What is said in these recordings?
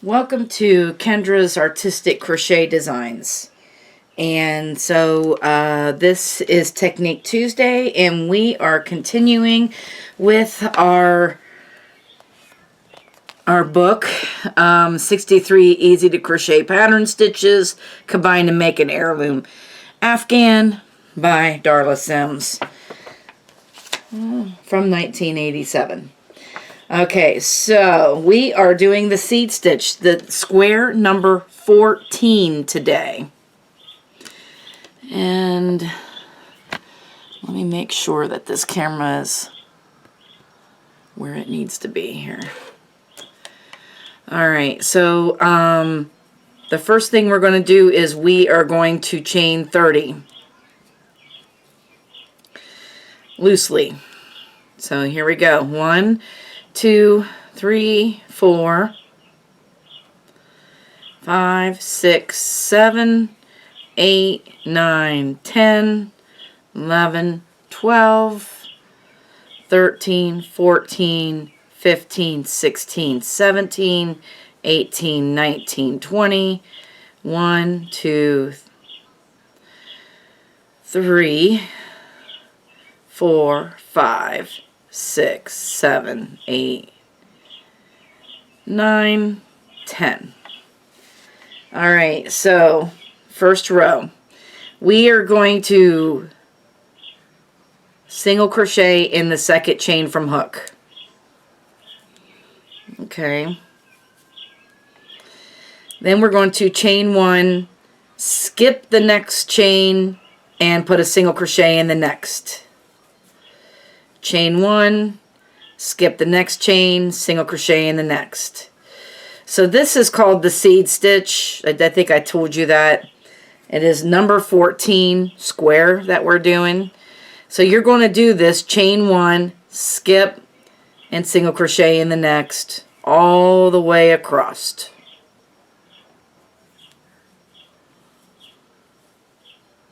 Welcome to Kendra's Artistic Crochet Designs. And so this is Technique Tuesday, and we are continuing with our book, 63 Easy to Crochet Pattern Stitches Combined to Make an Heirloom Afghan by Darla Sims from 1987. Okay, so we are doing the seed stitch, the square number 14 today. And let me make sure that this camera is where it needs to be here. Alright, so the first thing we're going to do is we are going to chain 30 loosely. So here we go. 1, 2, 3, 4, 5, 6, 7, 8, 9, 10, 11, 12, 13, 14, 15, 16, 17, 18, 19, 20, 1, 2, 3, 4, 5, 6, 7, 8, 9, 10. Alright, so first row. We are going to single crochet in the second chain from hook. Okay. Then we're going to chain 1, skip the next chain, and put a single crochet in the next. Chain 1, skip the next chain, single crochet in the next. So this is called the seed stitch. I think I told you that. It is number 14 square that we're doing. So you're going to do this, chain 1, skip, and single crochet in the next, all the way across.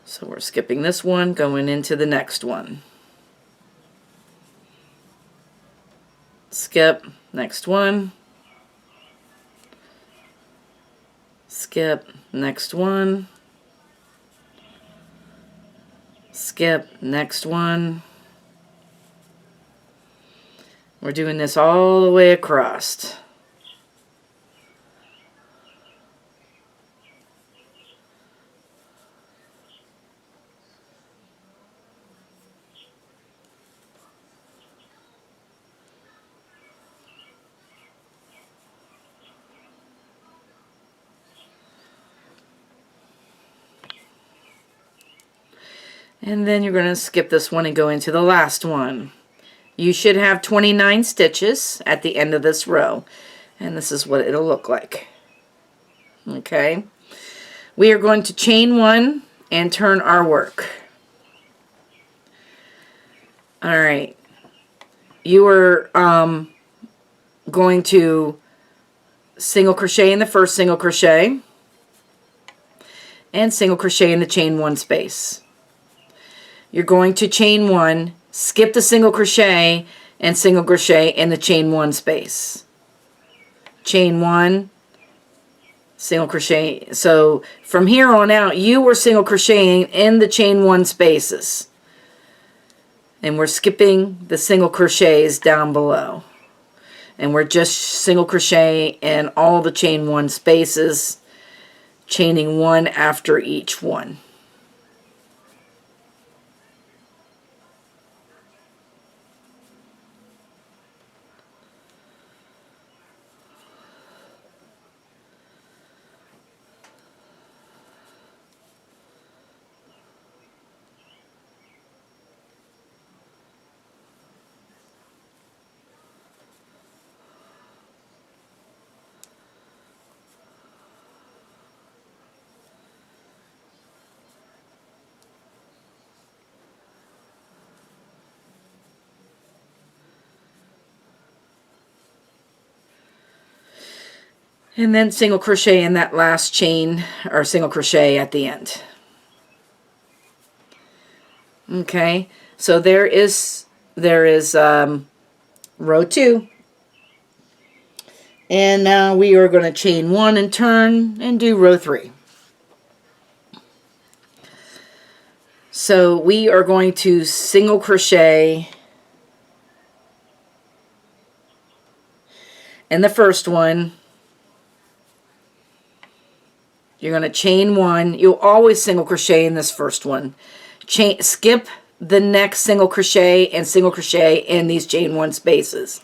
So we're skipping this one, going into the next one. Skip, next one, skip, next one, skip, next one. We're doing this all the way across. And then you're going to skip this one and go into the last one. You should have 29 stitches at the end of this row. And this is what it'll look like. Okay. We are going to chain 1 and turn our work. Alright. You are going to single crochet in the first single crochet. And single crochet in the chain 1 space. You're going to chain 1, skip the single crochet, and single crochet in the chain 1 space. Chain 1, single crochet. So from here on out, you were single crocheting in the chain 1 spaces. And we're skipping the single crochets down below. And we're just single crochet in all the chain 1 spaces, chaining 1 after each one. And then single crochet in that last chain, or single crochet at the end. Okay, so there is row 2. And now we are going to chain 1 and turn and do row 3. So we are going to single crochet in the first one. You're going to chain 1. You'll always single crochet in this first one. Skip the next single crochet and single crochet in these chain 1 spaces.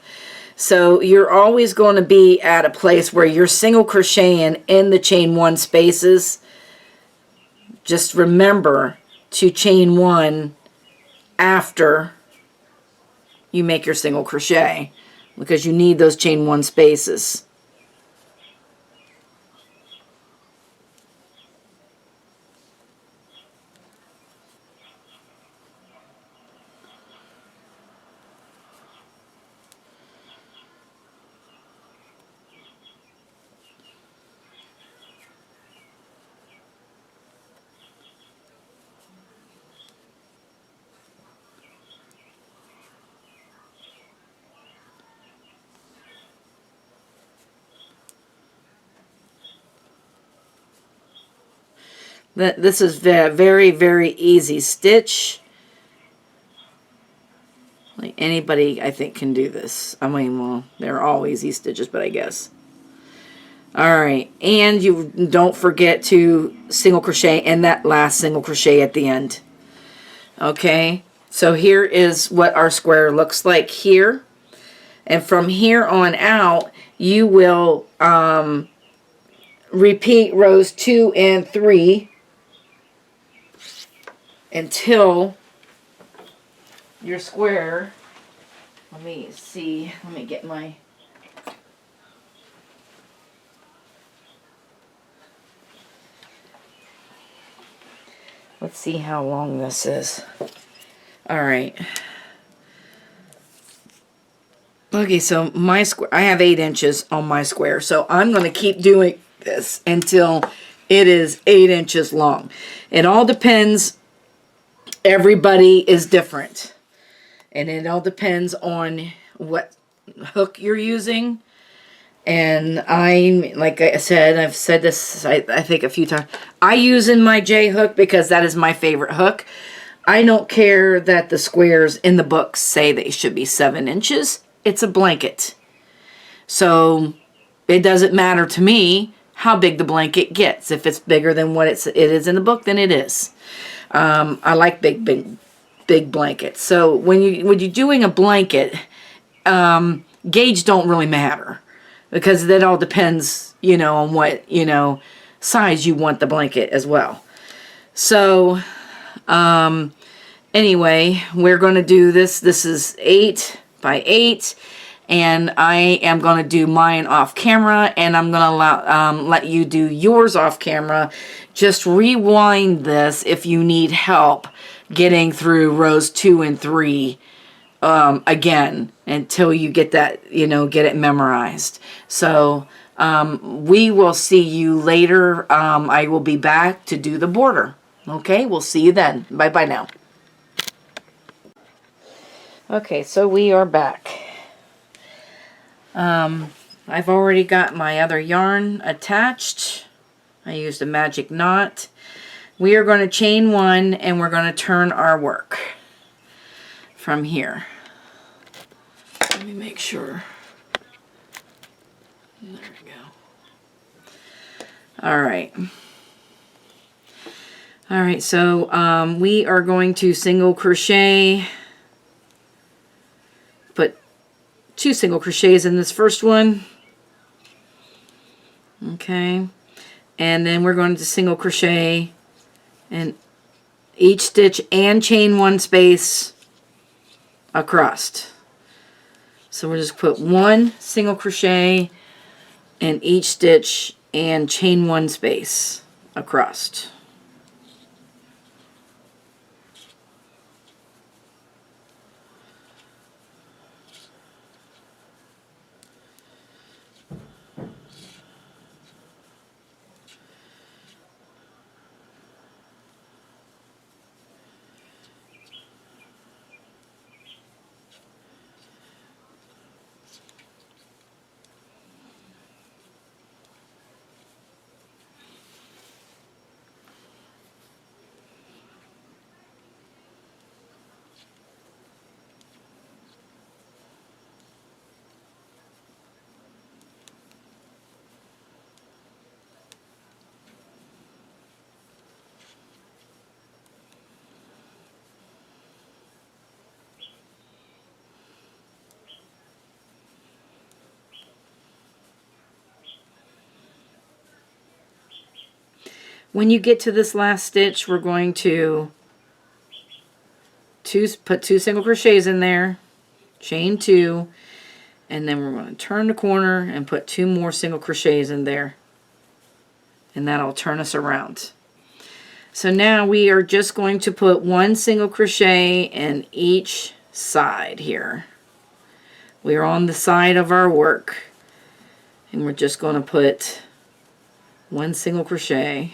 So you're always going to be at a place where you're single crocheting in the chain 1 spaces. Just remember to chain 1 after you make your single crochet, because you need those chain 1 spaces. This is very, very easy stitch. Like anybody, I think, can do this. I mean, well, they're all easy stitches, but I guess. Alright, and you don't forget to single crochet in that last single crochet at the end. Okay, so here is what our square looks like here. And from here on out, you will repeat rows 2 and 3 until your square, let me see, let me get my, let's see how long this is. Alright. Okay, so my square, I have 8 inches on my square, so I'm going to keep doing this until it is 8 inches long. It all depends. Everybody is different. And it all depends on what hook you're using. And like I said, I've said this, I think a few times. I use in my J hook because that is my favorite hook. I don't care that the squares in the books say they should be 7 inches. It's a blanket. So it doesn't matter to me how big the blanket gets. If it's bigger than what it is in the book, then it is. I like big blankets. So when you're doing a blanket, gauge don't really matter, because that all depends, on what, size you want the blanket as well. So, anyway, we're going to do this. This is 8 by 8. And I am going to do mine off camera, and I'm going to let you do yours off camera. Just rewind this if you need help getting through rows 2 and 3 again until you get that, get it memorized. So we will see you later. I will be back to do the border. Okay, we'll see you then. Bye-bye now. Okay, so we are back. I've already got my other yarn attached. I used a magic knot. We are going to chain 1 and we're going to turn our work from here. Let me make sure. There we go. Alright. Alright, so we are going to single crochet. Put 2 single crochets in this first one. Okay. And then we're going to single crochet in each stitch and chain 1 space across. So we'll just put 1 single crochet in each stitch and chain 1 space across. When you get to this last stitch, we're going to put 2 single crochets in there, chain 2, and then we're going to turn the corner and put 2 more single crochets in there, and that'll turn us around. So now we are just going to put 1 single crochet in each side here. We're on the side of our work, and we're just going to put 1 single crochet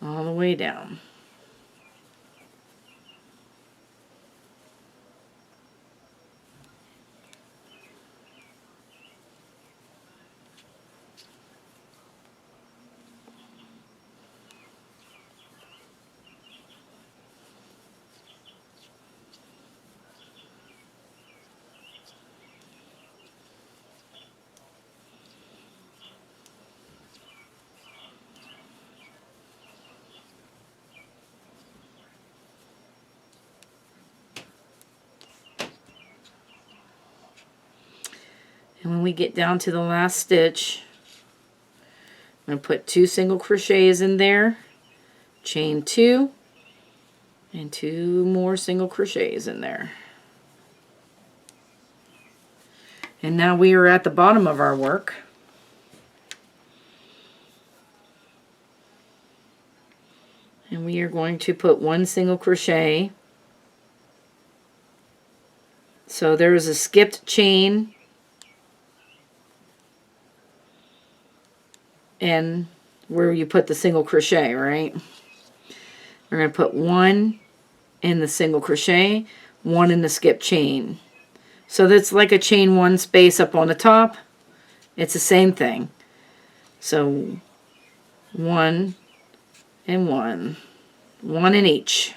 all the way down. And when we get down to the last stitch, I'm going to put 2 single crochets in there, chain 2, and 2 more single crochets in there. And now we are at the bottom of our work. And we are going to put 1 single crochet. So there is a skipped chain and where you put the single crochet, right? We're going to put 1 in the single crochet, 1 in the skip chain. So that's like a chain 1 space up on the top. It's the same thing. So 1 and 1. 1 in each.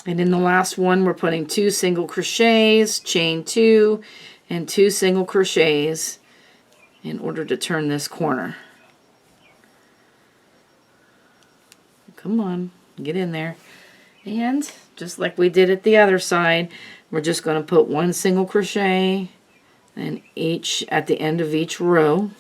And in the last one, we're putting 2 single crochets, chain 2, and 2 single crochets in order to turn this corner. Come on, get in there. And just like we did at the other side, we're just going to put 1 single crochet in each at the end of each row.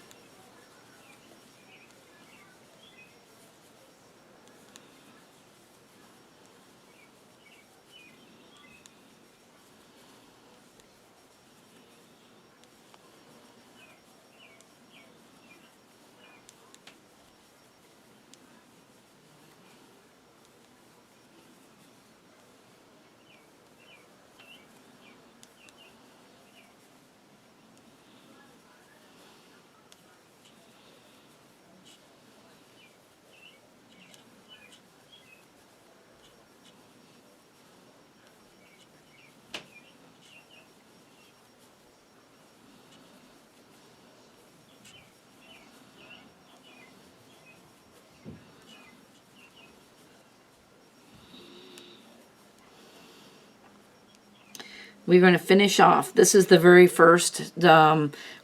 We're going to finish off. This is the very first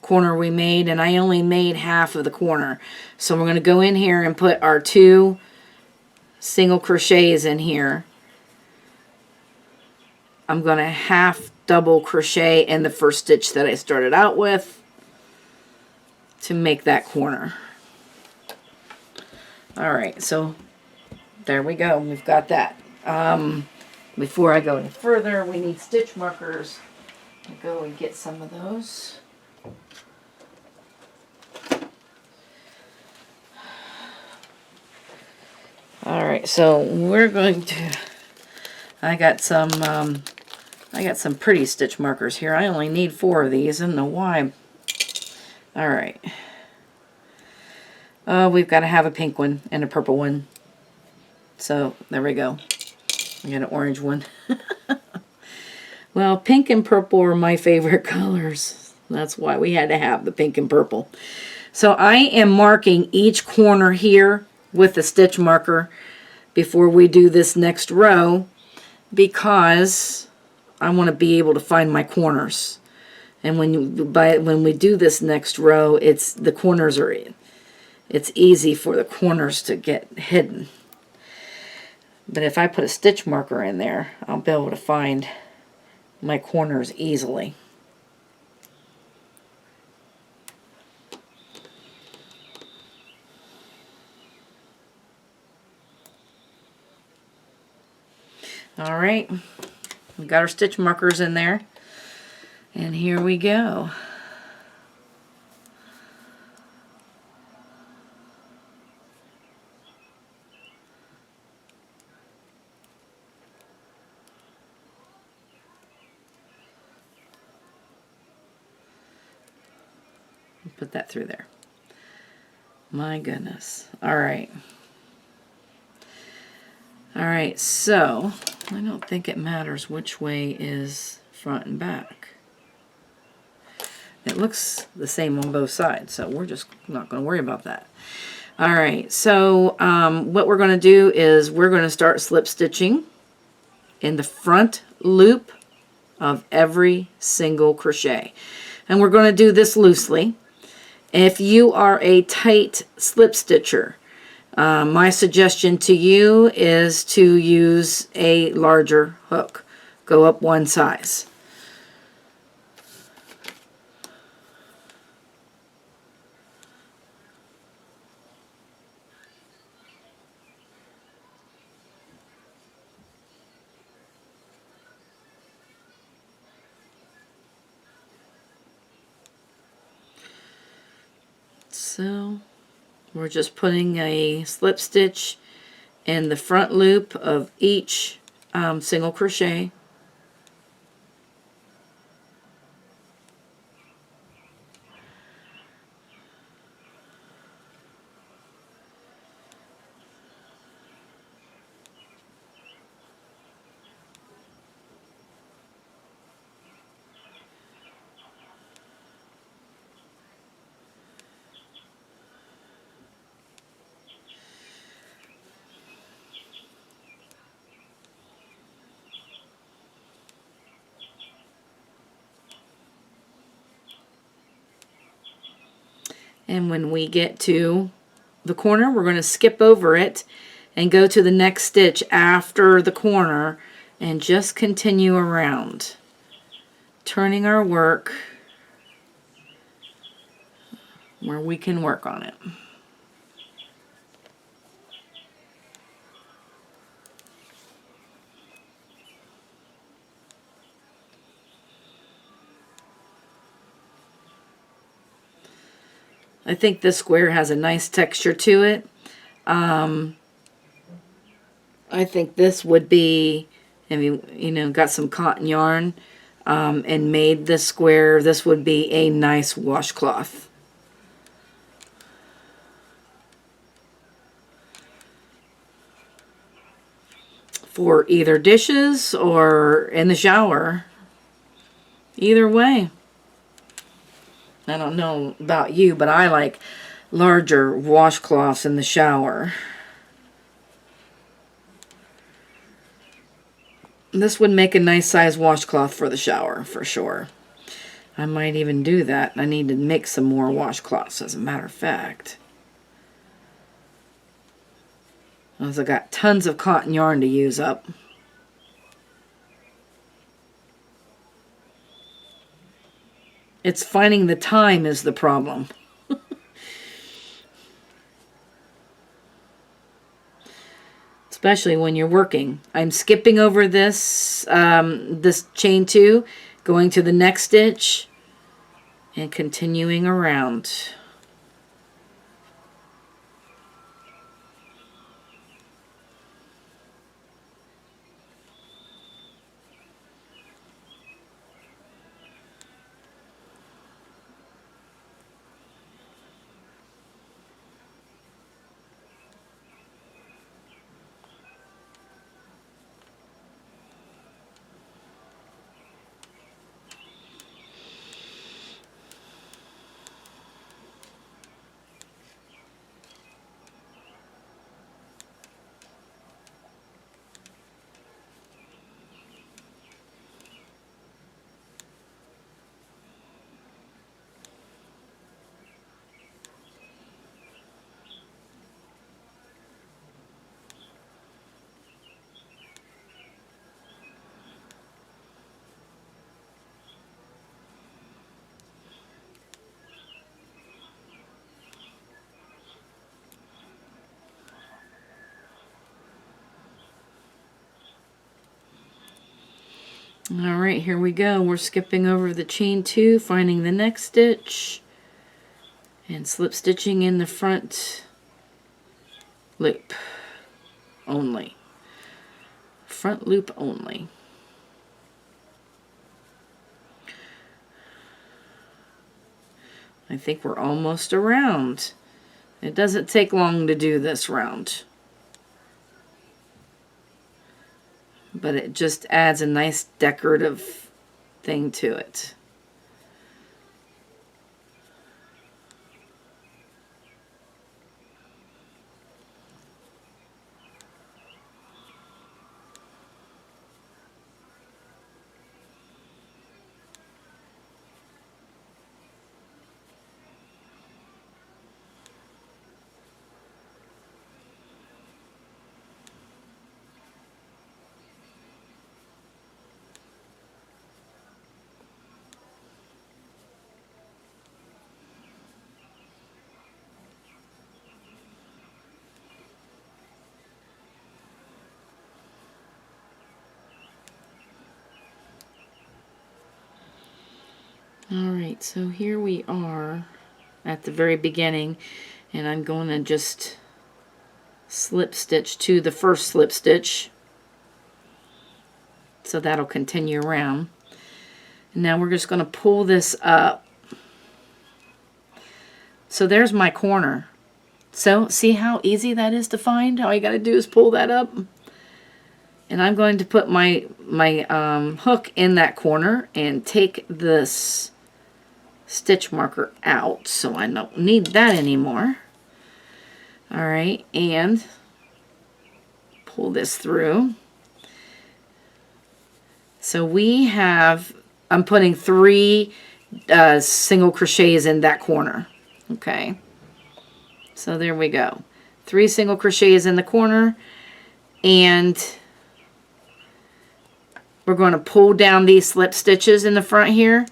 corner we made, and I only made half of the corner. So we're going to go in here and put our 2 single crochets in here. I'm going to half double crochet in the first stitch that I started out with to make that corner. Alright, so there we go. We've got that. Before I go any further, we need stitch markers. I'll go and get some of those. Alright, so we're going to... I got some pretty stitch markers here. I only need 4 of these. I don't know why. All right. We've got to have a pink one and a purple one. So there we go. I got an orange one. Well, pink and purple are my favorite colors. That's why we had to have the pink and purple. So I am marking each corner here with the stitch marker before we do this next row, because I want to be able to find my corners. And when we do this next row, it's easy for the corners to get hidden. But if I put a stitch marker in there, I'll be able to find my corners easily. All right, we got our stitch markers in there, and here we go. Put that through there. My goodness. All right. All right, so I don't think it matters which way is front and back. It looks the same on both sides, so we're just not going to worry about that. All right, so what we're going to do is we're going to start slip stitching in the front loop of every single crochet. And we're going to do this loosely. If you are a tight slip stitcher, my suggestion to you is to use a larger hook. Go up one size. So we're just putting a slip stitch in the front loop of each single crochet. And when we get to the corner, we're going to skip over it and go to the next stitch after the corner and just continue around, turning our work where we can work on it. I think this square has a nice texture to it. I think this would be, if you got some cotton yarn and made this square, this would be a nice washcloth. For either dishes or in the shower. Either way. I don't know about you, but I like larger washcloths in the shower. This would make a nice size washcloth for the shower, for sure. I might even do that. I need to make some more washcloths, as a matter of fact. As I got tons of cotton yarn to use up. It's finding the time is the problem. Especially when you're working. I'm skipping over this, this chain 2, going to the next stitch, and continuing around. All right, here we go. We're skipping over the chain 2, finding the next stitch, and slip stitching in the front loop only. Front loop only. I think we're almost around. It doesn't take long to do this round, but it just adds a nice decorative thing to it. Alright, so here we are at the very beginning, and I'm going to just slip stitch to the first slip stitch, so that'll continue around. And now we're just going to pull this up. So there's my corner. So see how easy that is to find? All you got to do is pull that up. And I'm going to put my hook in that corner and take this stitch marker out, so I don't need that anymore. Alright, and pull this through. So we have, I'm putting 3 single crochets in that corner. Okay, so there we go. 3 single crochets in the corner, and we're going to pull down these slip stitches in the front here,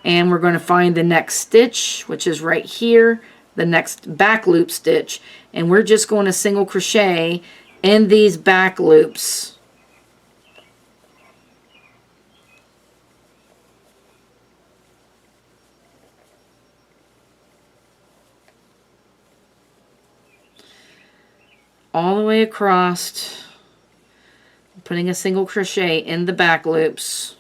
and we're going to find the next stitch, which is right here, the next back loop stitch, and we're just going to single crochet in these back loops. All the way across, putting a single crochet in the back loops.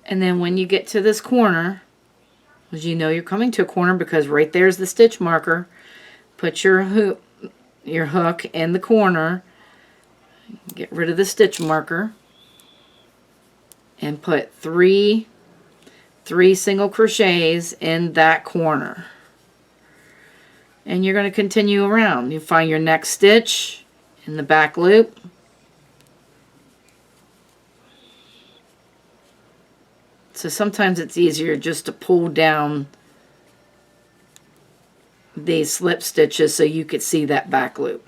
And then when you get to this corner, as you know you're coming to a corner because right there's the stitch marker, put your hook in the corner, get rid of the stitch marker, and put 3 single crochets in that corner. And you're going to continue around. You find your next stitch in the back loop. So sometimes it's easier just to pull down these slip stitches so you could see that back loop.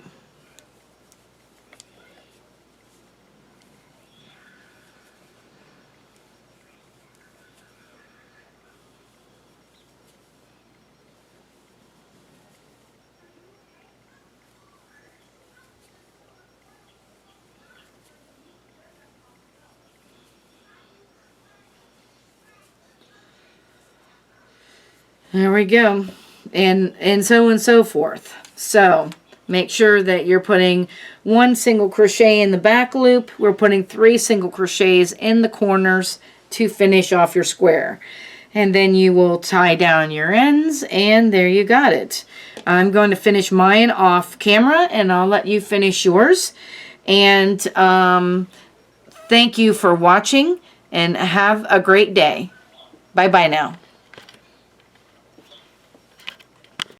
There we go. And so forth. So make sure that you're putting 1 single crochet in the back loop. We're putting 3 single crochets in the corners to finish off your square. And then you will tie down your ends, and there you got it. I'm going to finish mine off camera, and I'll let you finish yours. And thank you for watching, and have a great day. Bye-bye now.